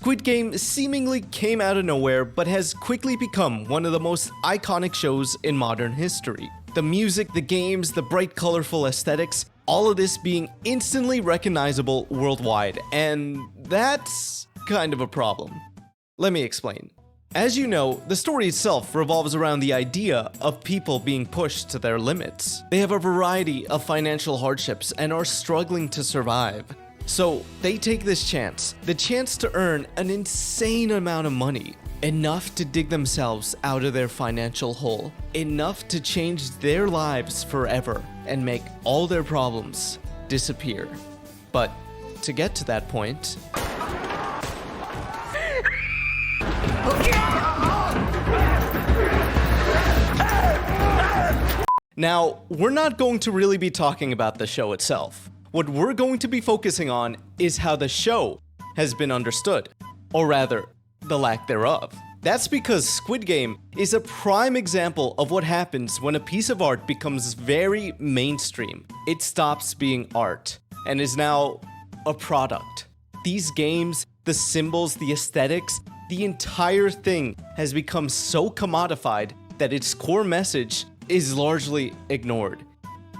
Squid Game seemingly came out of nowhere but has quickly become one of the most iconic shows in modern history. The music, the games, the bright colorful aesthetics, all of this being instantly recognizable worldwide, and that's kind of a problem. Let me explain. As you know, the story itself revolves around the idea of people being pushed to their limits. They have a variety of financial hardships and are struggling to survive. So they take this chance, the chance to earn an insane amount of money, enough to dig themselves out of their financial hole, enough to change their lives forever and make all their problems disappear. But to get to that point, now, we're not going to really be talking about the show itself. What we're going to be focusing on is how the show has been understood, or rather, the lack thereof. That's because Squid Game is a prime example of what happens when a piece of art becomes very mainstream. It stops being art and is now a product. These games, the symbols, the aesthetics, the entire thing has become so commodified that its core message is largely ignored,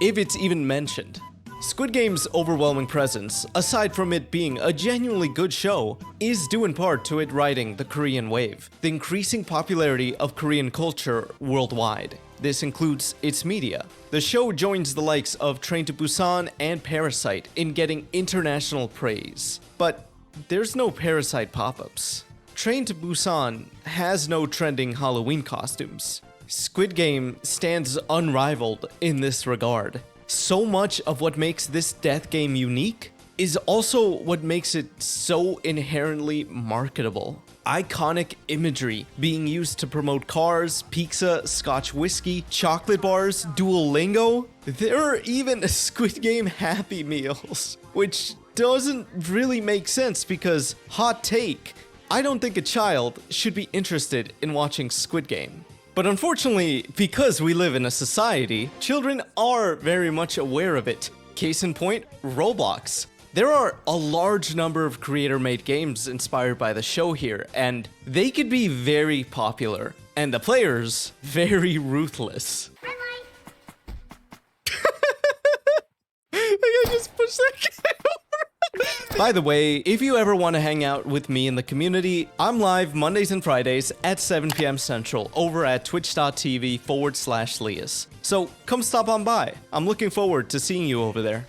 if it's even mentioned. Squid Game's overwhelming presence, aside from it being a genuinely good show, is due in part to it riding the Korean wave, the increasing popularity of Korean culture worldwide. This includes its media. The show joins the likes of Train to Busan and Parasite in getting international praise. But there's no Parasite pop-ups. Train to Busan has no trending Halloween costumes. Squid Game stands unrivaled in this regard. So much of what makes this death game unique is also what makes it so inherently marketable. Iconic imagery being used to promote cars, pizza, Scotch whiskey, chocolate bars, Duolingo. There are even Squid Game Happy Meals, which doesn't really make sense because, hot take, I don't think a child should be interested in watching Squid Game. But unfortunately, because we live in a society, children are very much aware of it. Case in point, Roblox. There are a large number of creator-made games inspired by the show here, and they could be very popular, and the players very ruthless. I just pushed that guy over. By the way, if you ever want to hang out with me in the community, I'm live Mondays and Fridays at 7 p.m. Central over at twitch.tv/Lias. So come stop on by. I'm looking forward to seeing you over there.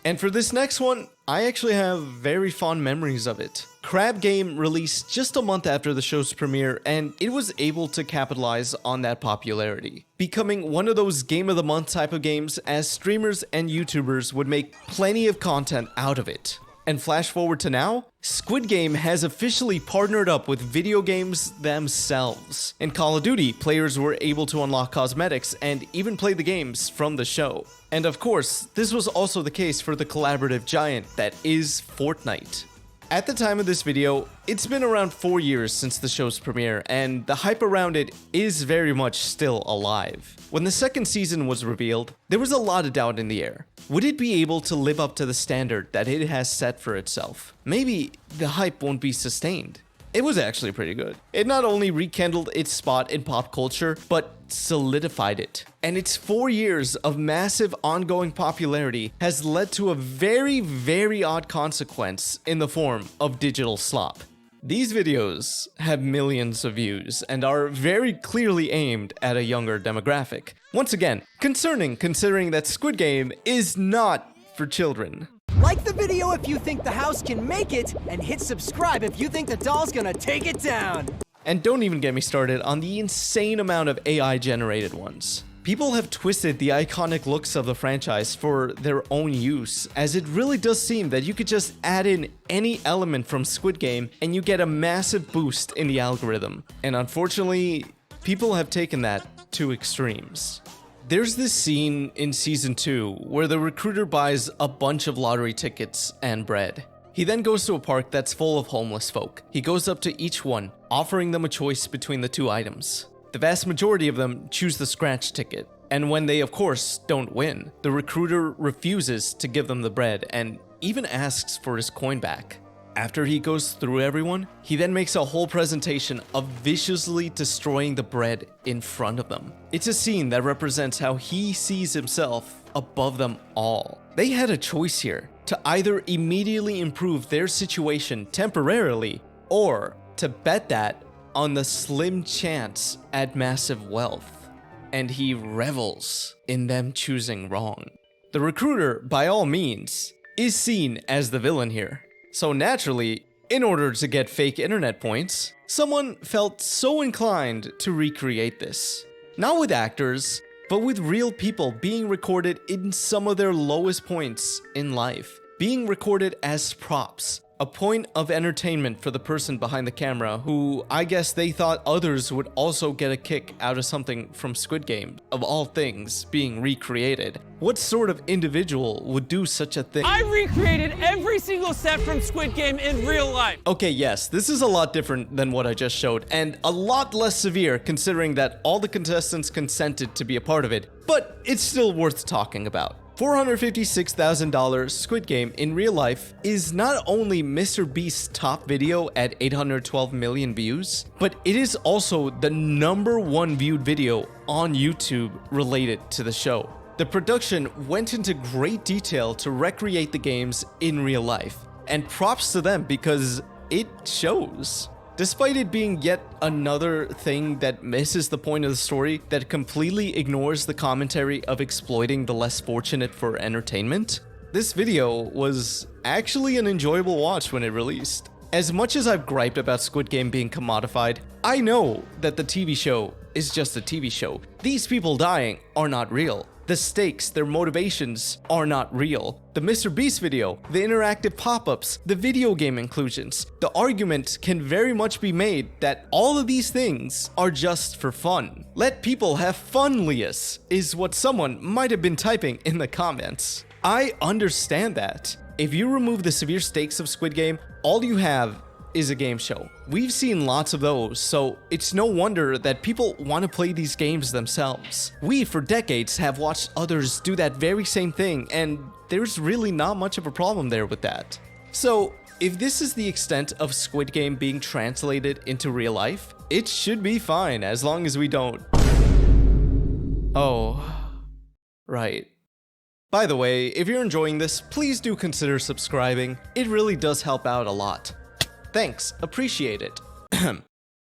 And for this next one, I actually have very fond memories of it. Crab Game released just a month after the show's premiere, and it was able to capitalize on that popularity, becoming one of those Game of the Month type of games as streamers and YouTubers would make plenty of content out of it. And flash forward to now, Squid Game has officially partnered up with video games themselves. In Call of Duty, players were able to unlock cosmetics and even play the games from the show. And of course, this was also the case for the collaborative giant that is Fortnite. At the time of this video, it's been around 4 years since the show's premiere, and the hype around it is very much still alive. When the second season was revealed, there was a lot of doubt in the air. Would it be able to live up to the standard that it has set for itself? Maybe the hype won't be sustained. It was actually pretty good. It not only rekindled its spot in pop culture, but solidified it. And its 4 years of massive ongoing popularity has led to a very, very odd consequence in the form of digital slop. These videos have millions of views and are very clearly aimed at a younger demographic. Once again, concerning considering that Squid Game is not for children. Like the video if you think the house can make it, and hit subscribe if you think the doll's gonna take it down. And don't even get me started on the insane amount of AI-generated ones. People have twisted the iconic looks of the franchise for their own use, as it really does seem that you could just add in any element from Squid Game and you get a massive boost in the algorithm. And unfortunately, people have taken that to extremes. There's this scene in season 2 where the recruiter buys a bunch of lottery tickets and bread. He then goes to a park that's full of homeless folk. He goes up to each one, offering them a choice between the two items. The vast majority of them choose the scratch ticket, and when they of course don't win, the recruiter refuses to give them the bread and even asks for his coin back. After he goes through everyone, he then makes a whole presentation of viciously destroying the bread in front of them. It's a scene that represents how he sees himself above them all. They had a choice here to either immediately improve their situation temporarily or to bet that on the slim chance at massive wealth. And he revels in them choosing wrong. The recruiter, by all means, is seen as the villain here. So naturally, in order to get fake internet points, someone felt so inclined to recreate this. Not with actors, but with real people being recorded in some of their lowest points in life, being recorded as props. A point of entertainment for the person behind the camera who I guess they thought others would also get a kick out of something from Squid Game, of all things, being recreated. What sort of individual would do such a thing? I recreated every single set from Squid Game in real life. Okay, yes, this is a lot different than what I just showed, and a lot less severe considering that all the contestants consented to be a part of it, but it's still worth talking about. $456,000 Squid Game in real life is not only Mr. Beast's top video at 812 million views, but it is also the #1 viewed video on YouTube related to the show. The production went into great detail to recreate the games in real life, and props to them because it shows. Despite it being yet another thing that misses the point of the story, that completely ignores the commentary of exploiting the less fortunate for entertainment, this video was actually an enjoyable watch when it released. As much as I've griped about Squid Game being commodified, I know that the TV show is just a TV show. These people dying are not real. The stakes, their motivations are not real. The Mr. Beast video, the interactive pop-ups, the video game inclusions, the argument can very much be made that all of these things are just for fun. Let people have fun, Lias, is what someone might have been typing in the comments. I understand that. If you remove the severe stakes of Squid Game, all you have is a game show. We've seen lots of those, so it's no wonder that people want to play these games themselves. We, for decades, have watched others do that very same thing, and there's really not much of a problem there with that. So, if this is the extent of Squid Game being translated into real life, it should be fine as long as we don't... Oh, right. By the way, if you're enjoying this, please do consider subscribing. It really does help out a lot. Thanks, appreciate it.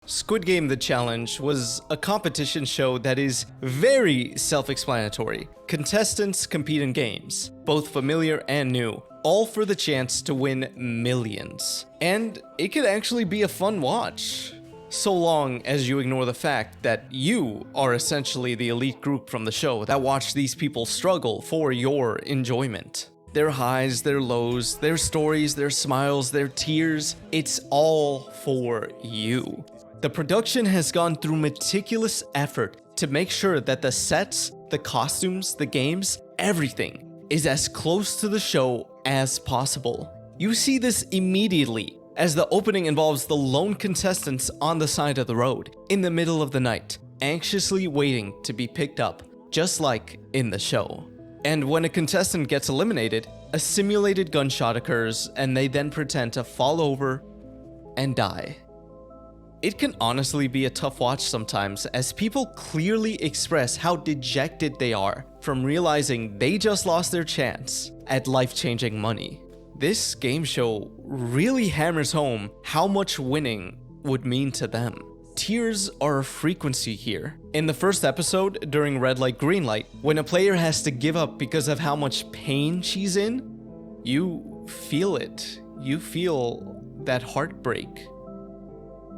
Squid Game The Challenge was a competition show that is very self-explanatory. Contestants compete in games, both familiar and new, all for the chance to win millions. And it could actually be a fun watch, so long as you ignore the fact that you are essentially the elite group from the show that watch these people struggle for your enjoyment. Their highs, their lows, their stories, their smiles, their tears, it's all for you. The production has gone through meticulous effort to make sure that the sets, the costumes, the games, everything is as close to the show as possible. You see this immediately as the opening involves the lone contestants on the side of the road, in the middle of the night, anxiously waiting to be picked up, just like in the show. And when a contestant gets eliminated, a simulated gunshot occurs and they then pretend to fall over and die. It can honestly be a tough watch sometimes, as people clearly express how dejected they are from realizing they just lost their chance at life-changing money. This game show really hammers home how much winning would mean to them. Tears are a frequency here. In the first episode, during Red Light, Green Light, when a player has to give up because of how much pain she's in, you feel it. You feel that heartbreak.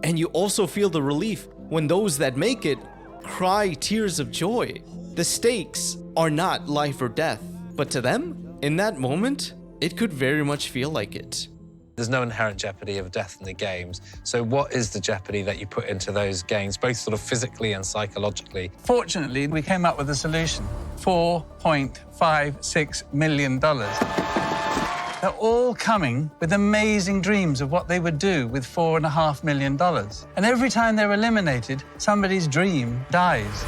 And you also feel the relief when those that make it cry tears of joy. The stakes are not life or death, but to them, in that moment, it could very much feel like it. There's no inherent jeopardy of death in the games. So what is the jeopardy that you put into those games, both sort of physically and psychologically? Fortunately, we came up with a solution. $4.56 million. They're all coming with amazing dreams of what they would do with $4.5 million. And every time they're eliminated, somebody's dream dies.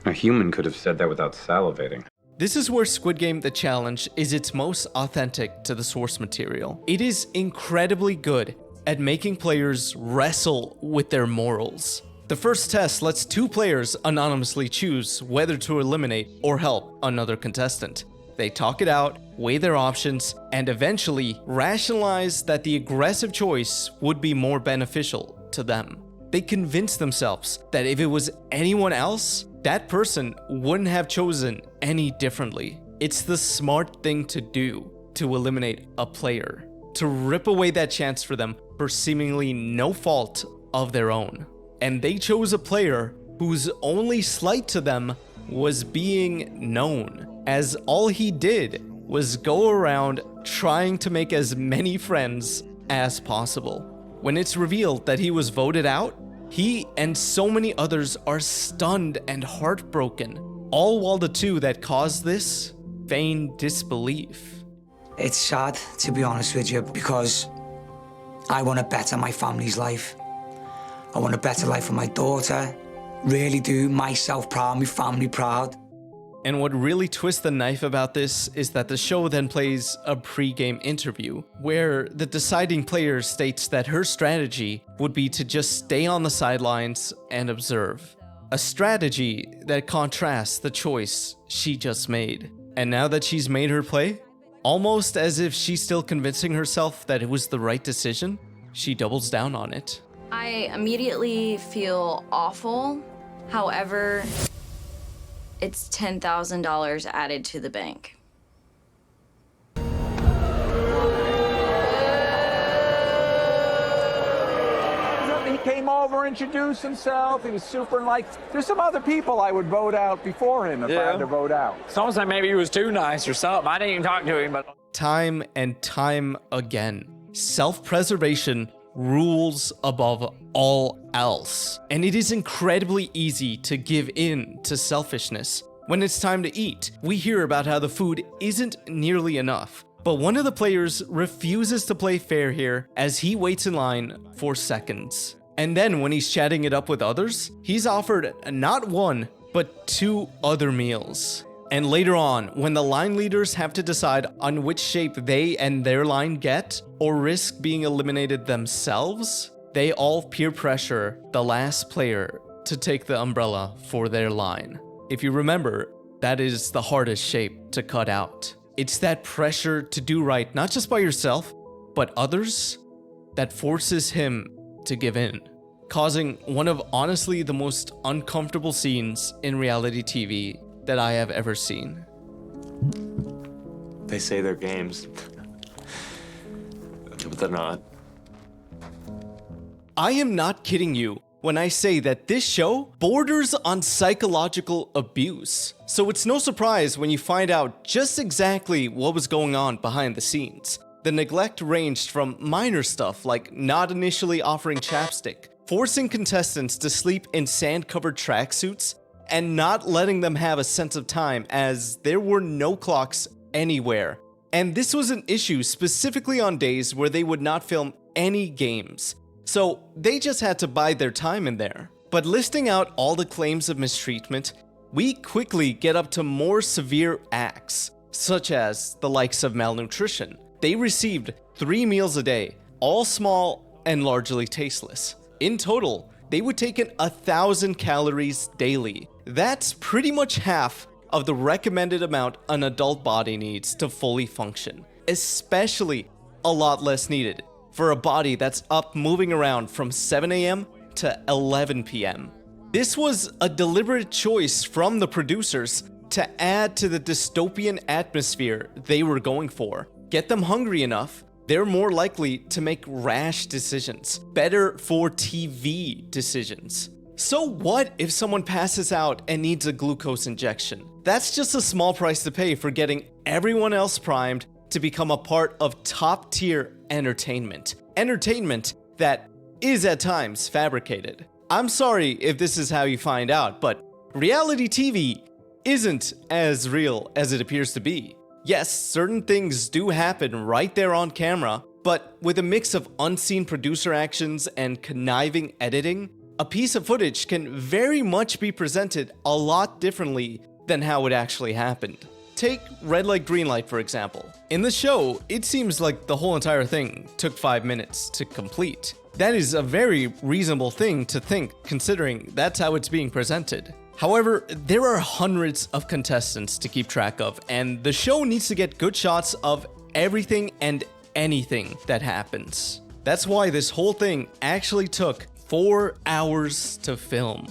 A human could have said that without salivating. This is where Squid Game The Challenge is its most authentic to the source material. It is incredibly good at making players wrestle with their morals. The first test lets 2 players anonymously choose whether to eliminate or help another contestant. They talk it out, weigh their options, and eventually rationalize that the aggressive choice would be more beneficial to them. They convince themselves that if it was anyone else, that person wouldn't have chosen any differently. It's the smart thing to do to eliminate a player, to rip away that chance for them for seemingly no fault of their own. And they chose a player whose only slight to them was being known, as all he did was go around trying to make as many friends as possible. When it's revealed that he was voted out, he and so many others are stunned and heartbroken, all while the 2 that caused this feign disbelief. It's sad, to be honest with you, because I want to better my family's life. I want a better life for my daughter. Really do myself proud, my family proud. And what really twists the knife about this is that the show then plays a pre-game interview where the deciding player states that her strategy would be to just stay on the sidelines and observe. A strategy that contrasts the choice she just made. And now that she's made her play, almost as if she's still convincing herself that it was the right decision, she doubles down on it. I immediately feel awful. However, it's $10,000 added to the bank. He came over, introduced himself. He was super like. There's some other people I would vote out before him if I had to vote out. Someone said maybe he was too nice or something. I didn't even talk to him, but Time and time again, self-preservation rules above all else. And it is incredibly easy to give in to selfishness. When it's time to eat, we hear about how the food isn't nearly enough. But one of the players refuses to play fair here as he waits in line for seconds. And then when he's chatting it up with others, he's offered not 1, but 2 other meals. And later on, when the line leaders have to decide on which shape they and their line get, or risk being eliminated themselves, they all peer pressure the last player to take the umbrella for their line. If you remember, that is the hardest shape to cut out. It's that pressure to do right, not just by yourself, but others, that forces him to give in, causing one of honestly the most uncomfortable scenes in reality TV that I have ever seen. They say they're games, but they're not. I am not kidding you when I say that this show borders on psychological abuse. So it's no surprise when you find out just exactly what was going on behind the scenes. The neglect ranged from minor stuff like not initially offering chapstick, forcing contestants to sleep in sand-covered tracksuits, and not letting them have a sense of time as there were no clocks anywhere. And this was an issue specifically on days where they would not film any games. So they just had to bide their time in there. But listing out all the claims of mistreatment, we quickly get up to more severe acts, such as the likes of malnutrition. They received 3 meals a day, all small and largely tasteless. In total, they would take in 1,000 calories daily. That's pretty much half of the recommended amount an adult body needs to fully function, especially a lot less needed for a body that's up moving around from 7 a.m. to 11 p.m. This was a deliberate choice from the producers to add to the dystopian atmosphere they were going for. Get them hungry enough, they're more likely to make rash decisions, better for TV decisions. So what if someone passes out and needs a glucose injection? That's just a small price to pay for getting everyone else primed to become a part of top-tier entertainment. Entertainment that is at times fabricated. I'm sorry if this is how you find out, but reality TV isn't as real as it appears to be. Yes, certain things do happen right there on camera, but with a mix of unseen producer actions and conniving editing, a piece of footage can very much be presented a lot differently than how it actually happened. Take red light, green light, for example. In the show, it seems like the whole entire thing took 5 minutes to complete. That is a very reasonable thing to think, considering that's how it's being presented. However, there are hundreds of contestants to keep track of, and the show needs to get good shots of everything and anything that happens. That's why this whole thing actually took 4 hours to film.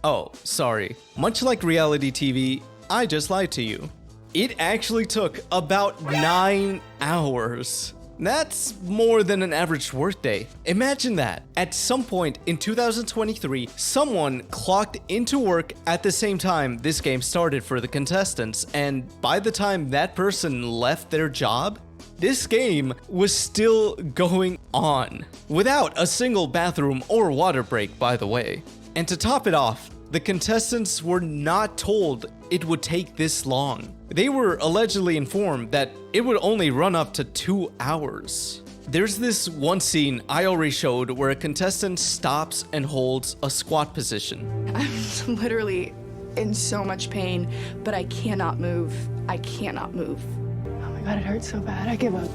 Oh, sorry. Much like reality TV, I just lied to you. It actually took about 9 hours. That's more than an average workday. Imagine that. At some point in 2023, someone clocked into work at the same time this game started for the contestants, and by the time that person left their job, this game was still going on, without a single bathroom or water break, by the way. And to top it off, the contestants were not told it would take this long. They were allegedly informed that it would only run up to 2 hours. There's this one scene I already showed where a contestant stops and holds a squat position. I'm literally in so much pain, but I cannot move. I cannot move. Oh my God, it hurts so bad. I give up.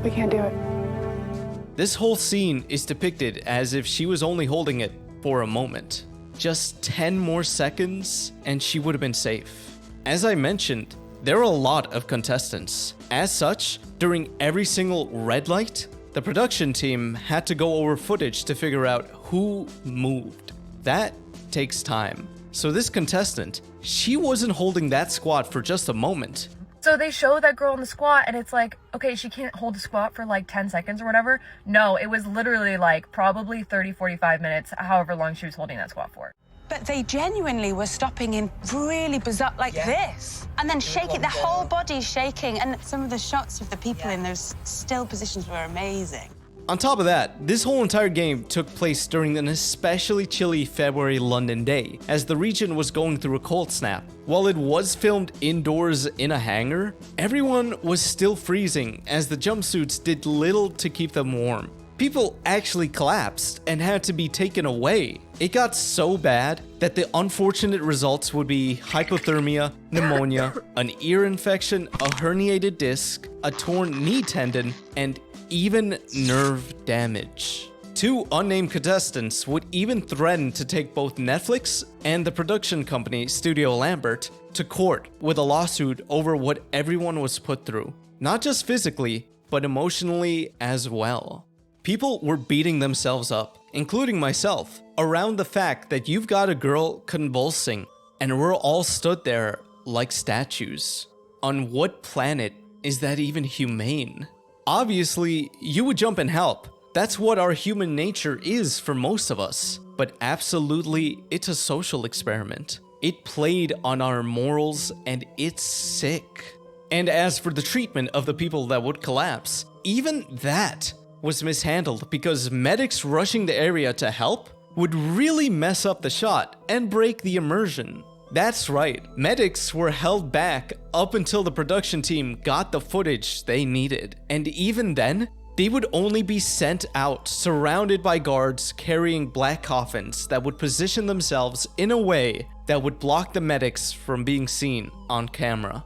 We can't do it. This whole scene is depicted as if she was only holding it for a moment. Just 10 more seconds and she would have been safe. As I mentioned, there are a lot of contestants. As such, during every single red light, the production team had to go over footage to figure out who moved. That takes time. So this contestant, she wasn't holding that squat for just a moment. So they show that girl in the squat and it's like, okay, she can't hold the squat for like 10 seconds or whatever. No, it was literally like probably 30, 45 minutes, however long she was holding that squat for. But they genuinely were stopping in really bizarre, like this. And then shaking, their whole body's shaking. And some of the shots of the people in those still positions were amazing. On top of that, this whole entire game took place during an especially chilly February London day, as the region was going through a cold snap. While it was filmed indoors in a hangar, everyone was still freezing as the jumpsuits did little to keep them warm. People actually collapsed and had to be taken away. It got so bad that the unfortunate results would be hypothermia, pneumonia, an ear infection, a herniated disc, a torn knee tendon, and even nerve damage. 2 unnamed contestants would even threaten to take both Netflix and the production company Studio Lambert to court with a lawsuit over what everyone was put through. Not just physically, but emotionally as well. People were beating themselves up, including myself, around the fact that you've got a girl convulsing and we're all stood there like statues. On what planet is that even humane? Obviously, you would jump and help. That's what our human nature is for most of us. But absolutely, it's a social experiment. It played on our morals and it's sick. And as for the treatment of the people that would collapse, even that was mishandled because medics rushing the area to help would really mess up the shot and break the immersion. That's right, medics were held back up until the production team got the footage they needed. And even then, they would only be sent out surrounded by guards carrying black coffins that would position themselves in a way that would block the medics from being seen on camera.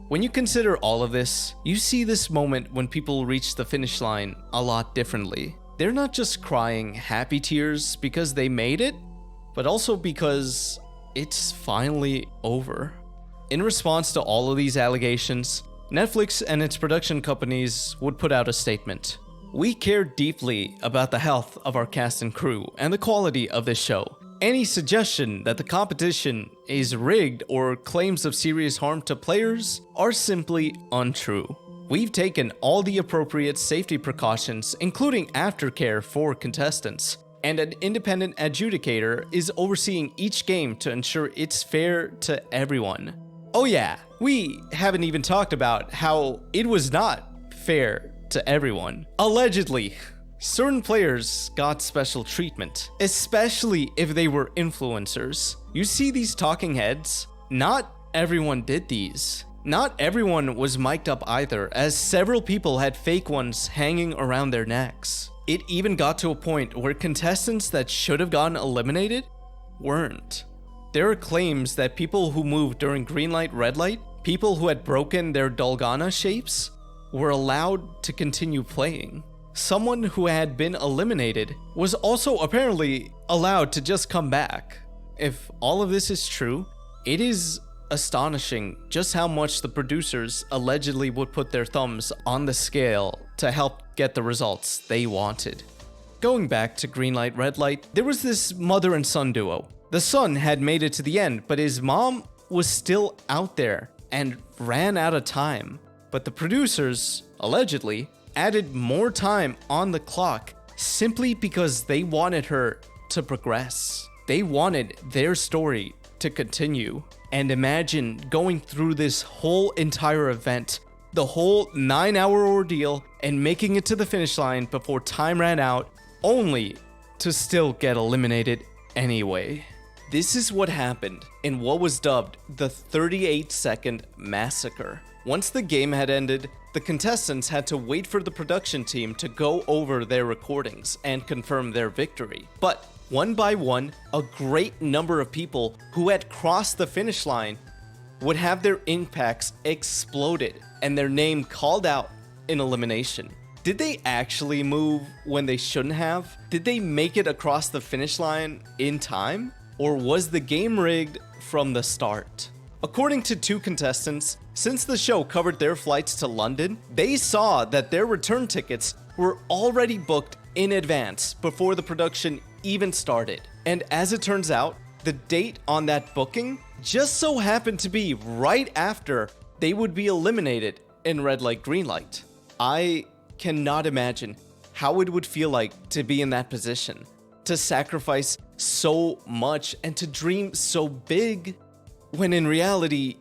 When you consider all of this, you see this moment when people reach the finish line a lot differently. They're not just crying happy tears because they made it, but also because it's finally over. In response to all of these allegations, Netflix and its production companies would put out a statement. We care deeply about the health of our cast and crew and the quality of this show. Any suggestion that the competition is rigged or claims of serious harm to players are simply untrue. We've taken all the appropriate safety precautions, including aftercare for contestants, and an independent adjudicator is overseeing each game to ensure it's fair to everyone. Oh yeah, we haven't even talked about how it was not fair to everyone. Allegedly, certain players got special treatment, especially if they were influencers. You see these talking heads? Not everyone did these. Not everyone was mic'd up either, as several people had fake ones hanging around their necks. It even got to a point where contestants that should have gotten eliminated weren't. There are claims that people who moved during green light, red light People who had broken their Dalgana shapes were allowed to continue playing. Someone who had been eliminated was also apparently allowed to just come back. If all of this is true, it is astonishing just how much the producers allegedly would put their thumbs on the scale to help get the results they wanted. Going back to green light, red light, there was this mother and son duo. The son had made it to the end, but his mom was still out there and ran out of time. But the producers, allegedly, added more time on the clock simply because they wanted her to progress. They wanted their story to continue. And imagine going through this whole entire event, the whole 9-hour ordeal, and making it to the finish line before time ran out, only to still get eliminated anyway. This is what happened in what was dubbed the 38-second massacre. Once the game had ended, the contestants had to wait for the production team to go over their recordings and confirm their victory. But one by one, a great number of people who had crossed the finish line would have their impacts exploded and their name called out in elimination. Did they actually move when they shouldn't have? Did they make it across the finish line in time? Or was the game rigged from the start? According to 2 contestants, since the show covered their flights to London, they saw that their return tickets were already booked in advance before the production even started. And as it turns out, the date on that booking just so happened to be right after they would be eliminated in red light, green light. I cannot imagine how it would feel like to be in that position, to sacrifice so much and to dream so big, when in reality,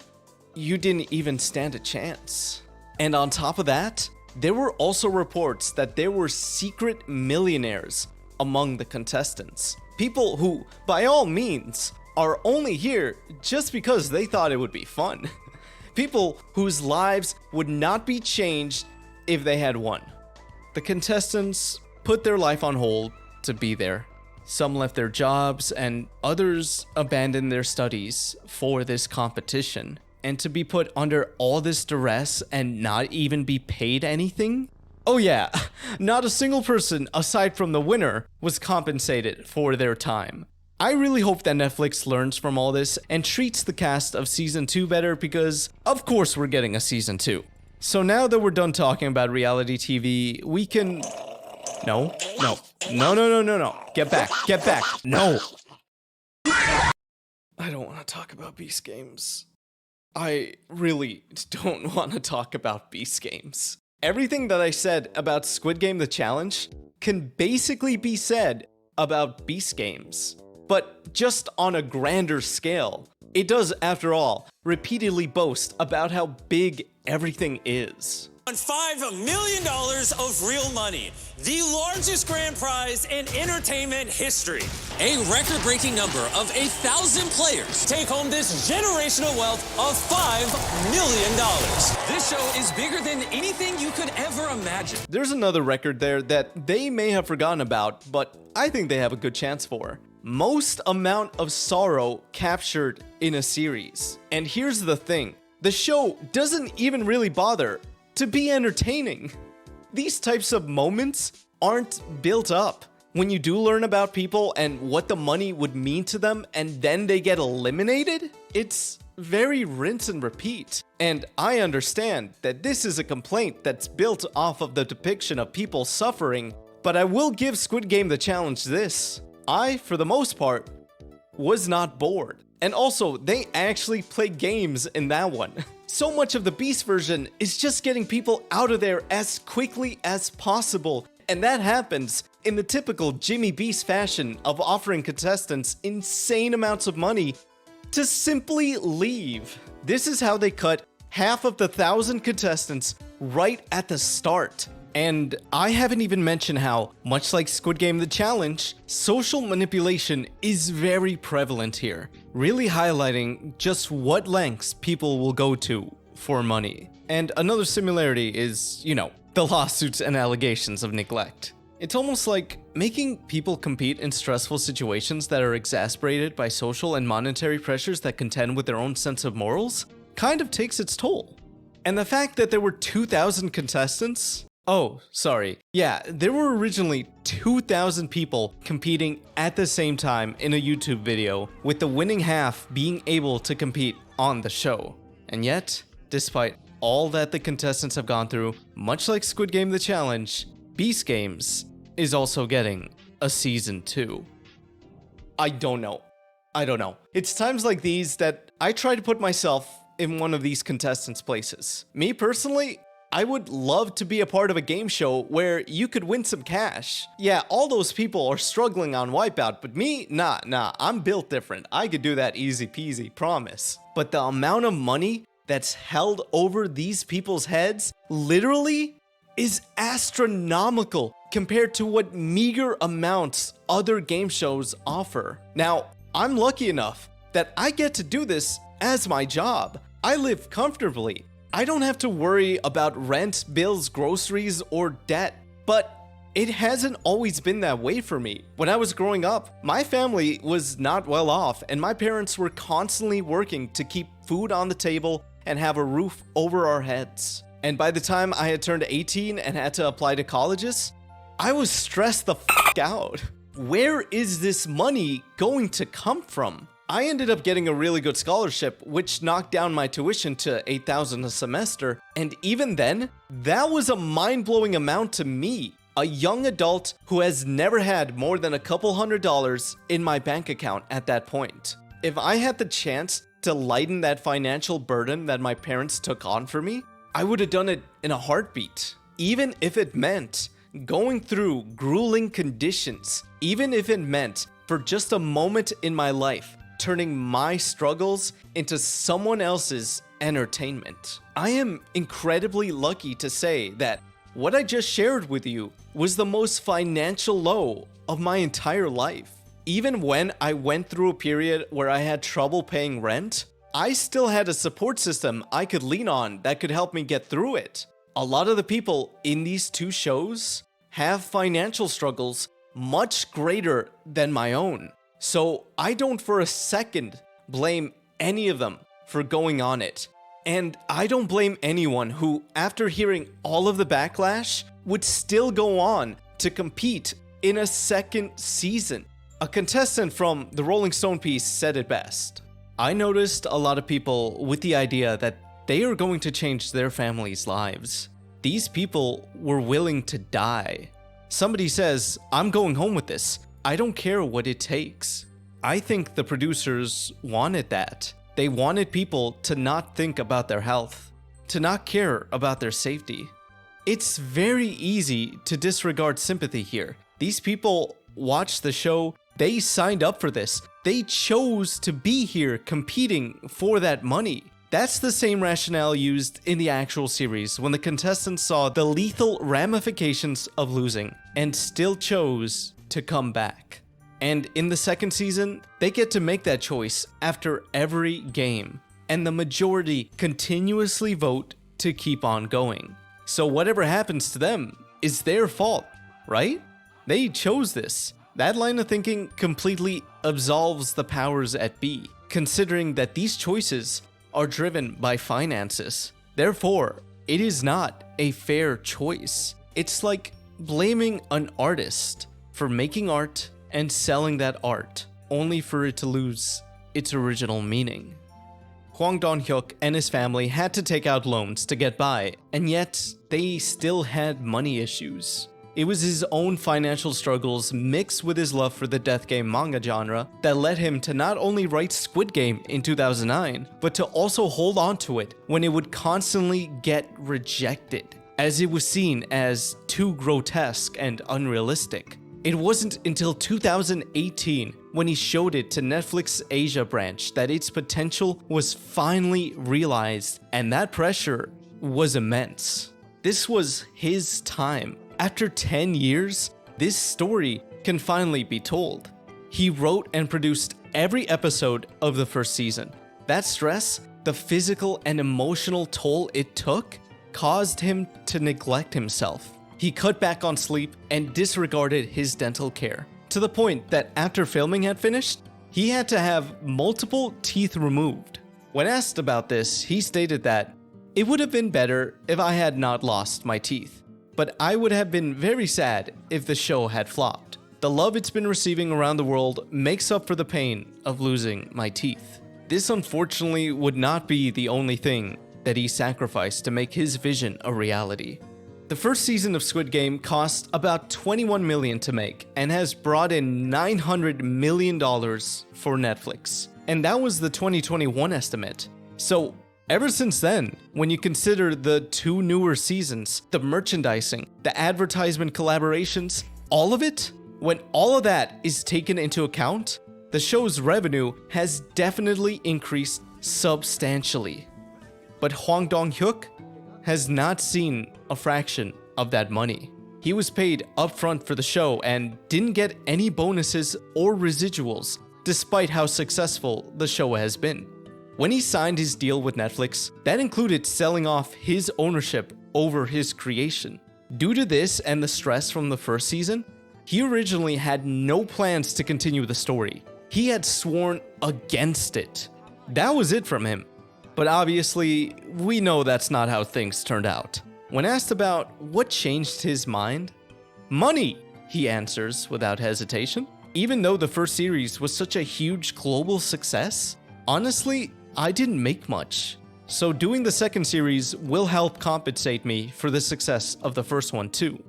you didn't even stand a chance. And on top of that, there were also reports that there were secret millionaires among the contestants. People who, by all means, are only here just because they thought it would be fun. People whose lives would not be changed if they had won. The contestants put their life on hold to be there. Some left their jobs and others abandoned their studies for this competition. And to be put under all this duress and not even be paid anything? Oh yeah, not a single person aside from the winner was compensated for their time. I really hope that Netflix learns from all this and treats the cast of Season 2 better, because of course we're getting a Season 2. So now that we're done talking about reality TV, we can... No. Get back. No. I don't want to talk about Beast Games. I really don't want to talk about Beast Games. Everything that I said about Squid Game the Challenge can basically be said about Beast Games, but just on a grander scale. It does, after all, repeatedly boast about how big everything is. On $5 million of real money, the largest grand prize in entertainment history. A record-breaking number of 1,000 players take home this generational wealth of $5 million. This show is bigger than anything you could ever imagine. There's another record there that they may have forgotten about, but I think they have a good chance for. Most amount of sorrow captured in a series. And here's the thing, the show doesn't even really bother to be entertaining. These types of moments aren't built up. When you do learn about people and what the money would mean to them and then they get eliminated, it's very rinse and repeat. And I understand that this is a complaint that's built off of the depiction of people suffering, but I will give Squid Game the Challenge this. I, for the most part, was not bored. And also, they actually play games in that one. So much of the Beast version is just getting people out of there as quickly as possible. And that happens in the typical Jimmy Beast fashion of offering contestants insane amounts of money to simply leave. This is how they cut half of the 1,000 contestants right at the start. And I haven't even mentioned how, much like Squid Game the Challenge, social manipulation is very prevalent here, really highlighting just what lengths people will go to for money. And another similarity is, the lawsuits and allegations of neglect. It's almost like making people compete in stressful situations that are exasperated by social and monetary pressures that contend with their own sense of morals kind of takes its toll. And the fact that there were 2,000 contestants. Oh, sorry. Yeah, there were originally 2,000 people competing at the same time in a YouTube video, with the winning half being able to compete on the show. And yet, despite all that the contestants have gone through, much like Squid Game The Challenge, Beast Games is also getting a season 2. I don't know. It's times like these that I try to put myself in one of these contestants' places. Me personally, I would love to be a part of a game show where you could win some cash. Yeah, all those people are struggling on Wipeout, but me, nah, I'm built different. I could do that easy peasy, promise. But the amount of money that's held over these people's heads literally is astronomical compared to what meager amounts other game shows offer. Now, I'm lucky enough that I get to do this as my job. I live comfortably. I don't have to worry about rent, bills, groceries, or debt. But it hasn't always been that way for me. When I was growing up, my family was not well off, and my parents were constantly working to keep food on the table and have a roof over our heads. And by the time I had turned 18 and had to apply to colleges, I was stressed the f*** out. Where is this money going to come from? I ended up getting a really good scholarship, which knocked down my tuition to $8,000 a semester. And even then, that was a mind-blowing amount to me, a young adult who has never had more than a couple $100s in my bank account at that point. If I had the chance to lighten that financial burden that my parents took on for me, I would have done it in a heartbeat. Even if it meant going through grueling conditions, even if it meant for just a moment in my life, turning my struggles into someone else's entertainment. I am incredibly lucky to say that what I just shared with you was the most financial low of my entire life. Even when I went through a period where I had trouble paying rent, I still had a support system I could lean on that could help me get through it. A lot of the people in these two shows have financial struggles much greater than my own. So I don't for a second blame any of them for going on it. And I don't blame anyone who, after hearing all of the backlash, would still go on to compete in a second season. A contestant from the Rolling Stone piece said it best. I noticed a lot of people with the idea that they are going to change their families' lives. These people were willing to die. Somebody says, I'm going home with this. I don't care what it takes. I think the producers wanted that. They wanted people to not think about their health, to not care about their safety. It's very easy to disregard sympathy here. These people watched the show. They signed up for this. They chose to be here competing for that money. That's the same rationale used in the actual series when the contestants saw the lethal ramifications of losing and still chose to come back. And in the second season, they get to make that choice after every game, and the majority continuously vote to keep on going. So whatever happens to them is their fault, right? They chose this. That line of thinking completely absolves the powers at be, considering that these choices are driven by finances. Therefore, it is not a fair choice. It's like blaming an artist for making art and selling that art, only for it to lose its original meaning. Hwang Dong-hyuk and his family had to take out loans to get by, and yet they still had money issues. It was his own financial struggles mixed with his love for the death game manga genre that led him to not only write Squid Game in 2009, but to also hold on to it when it would constantly get rejected, as it was seen as too grotesque and unrealistic. It wasn't until 2018 when he showed it to Netflix Asia branch that its potential was finally realized, and that pressure was immense. This was his time. After 10 years, this story can finally be told. He wrote and produced every episode of the first season. That stress, the physical and emotional toll it took, caused him to neglect himself. He cut back on sleep and disregarded his dental care, to the point that after filming had finished, he had to have multiple teeth removed. When asked about this, he stated that, "It would have been better if I had not lost my teeth, but I would have been very sad if the show had flopped. The love it's been receiving around the world makes up for the pain of losing my teeth." This unfortunately would not be the only thing that he sacrificed to make his vision a reality. The first season of Squid Game cost about $21 million to make and has brought in $900 million for Netflix. And that was the 2021 estimate. So ever since then, when you consider the 2 newer seasons, the merchandising, the advertisement collaborations, all of it, when all of that is taken into account, the show's revenue has definitely increased substantially. But Hwang Dong-hyuk has not seen a fraction of that money. He was paid upfront for the show and didn't get any bonuses or residuals, despite how successful the show has been. When he signed his deal with Netflix, that included selling off his ownership over his creation. Due to this and the stress from the first season, he originally had no plans to continue the story. He had sworn against it. That was it from him. But obviously, we know that's not how things turned out. When asked about what changed his mind, "Money," he answers without hesitation. Even though the first series was such a huge global success, honestly, I didn't make much. So doing the second series will help compensate me for the success of the first one too.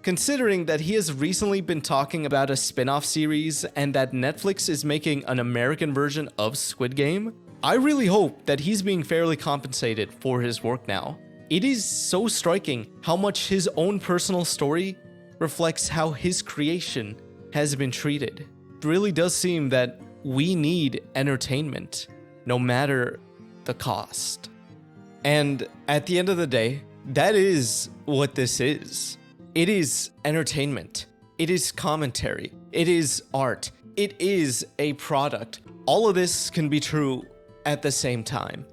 Considering that he has recently been talking about a spin-off series and that Netflix is making an American version of Squid Game, I really hope that he's being fairly compensated for his work now. It is so striking how much his own personal story reflects how his creation has been treated. It really does seem that we need entertainment, no matter the cost. And at the end of the day, that is what this is. It is entertainment. It is commentary. It is art. It is a product. All of this can be true at the same time.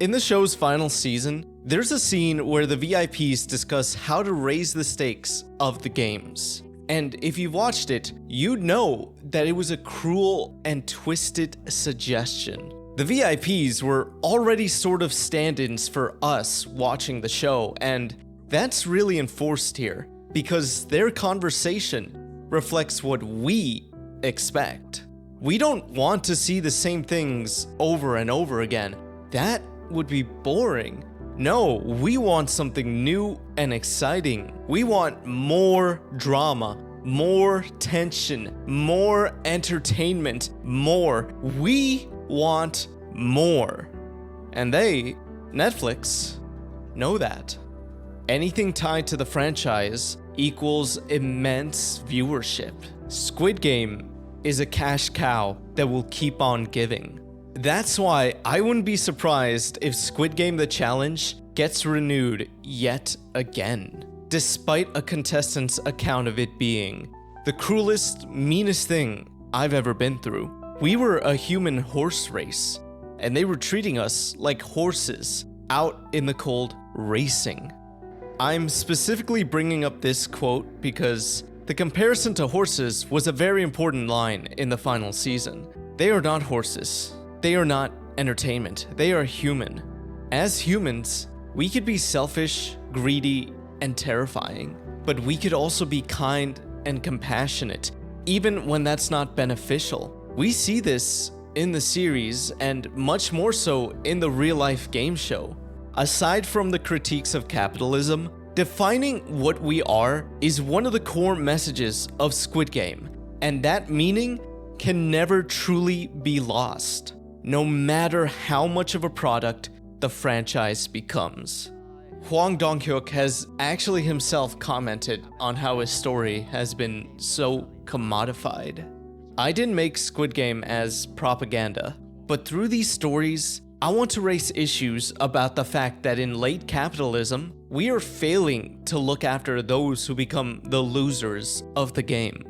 In the show's final season, there's a scene where the VIPs discuss how to raise the stakes of the games. And if you've watched it, you'd know that it was a cruel and twisted suggestion. The VIPs were already sort of stand-ins for us watching the show, and that's really enforced here, because their conversation reflects what we expect. We don't want to see the same things over and over again. That would be boring. No, we want something new and exciting. We want more drama, more tension, more entertainment, more. We want more. And they, Netflix, know that. Anything tied to the franchise equals immense viewership. Squid Game is a cash cow that will keep on giving. That's why I wouldn't be surprised if Squid Game The Challenge gets renewed yet again, despite a contestant's account of it being the cruelest, meanest thing I've ever been through. We were a human horse race, and they were treating us like horses out in the cold racing. I'm specifically bringing up this quote because the comparison to horses was a very important line in the final season. They are not horses. They are not entertainment. They are human. As humans, we could be selfish, greedy, and terrifying, but we could also be kind and compassionate, even when that's not beneficial. We see this in the series and much more so in the real-life game show. Aside from the critiques of capitalism, defining what we are is one of the core messages of Squid Game, and that meaning can never truly be lost, no matter how much of a product the franchise becomes. Hwang Dong-hyuk has actually himself commented on how his story has been so commodified. I didn't make Squid Game as propaganda, but through these stories, I want to raise issues about the fact that in late capitalism, we are failing to look after those who become the losers of the game.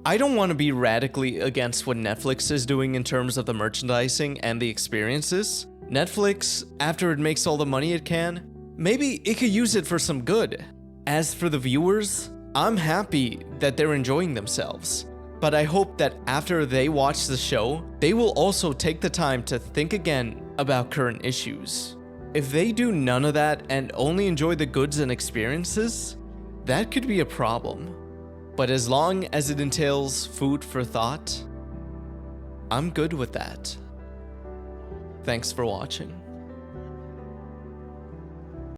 I don't want to be radically against what Netflix is doing in terms of the merchandising and the experiences. Netflix, after it makes all the money it can, maybe it could use it for some good. As for the viewers, I'm happy that they're enjoying themselves. But I hope that after they watch the show, they will also take the time to think again about current issues. If they do none of that and only enjoy the goods and experiences, that could be a problem. But as long as it entails food for thought, I'm good with that. Thanks for watching.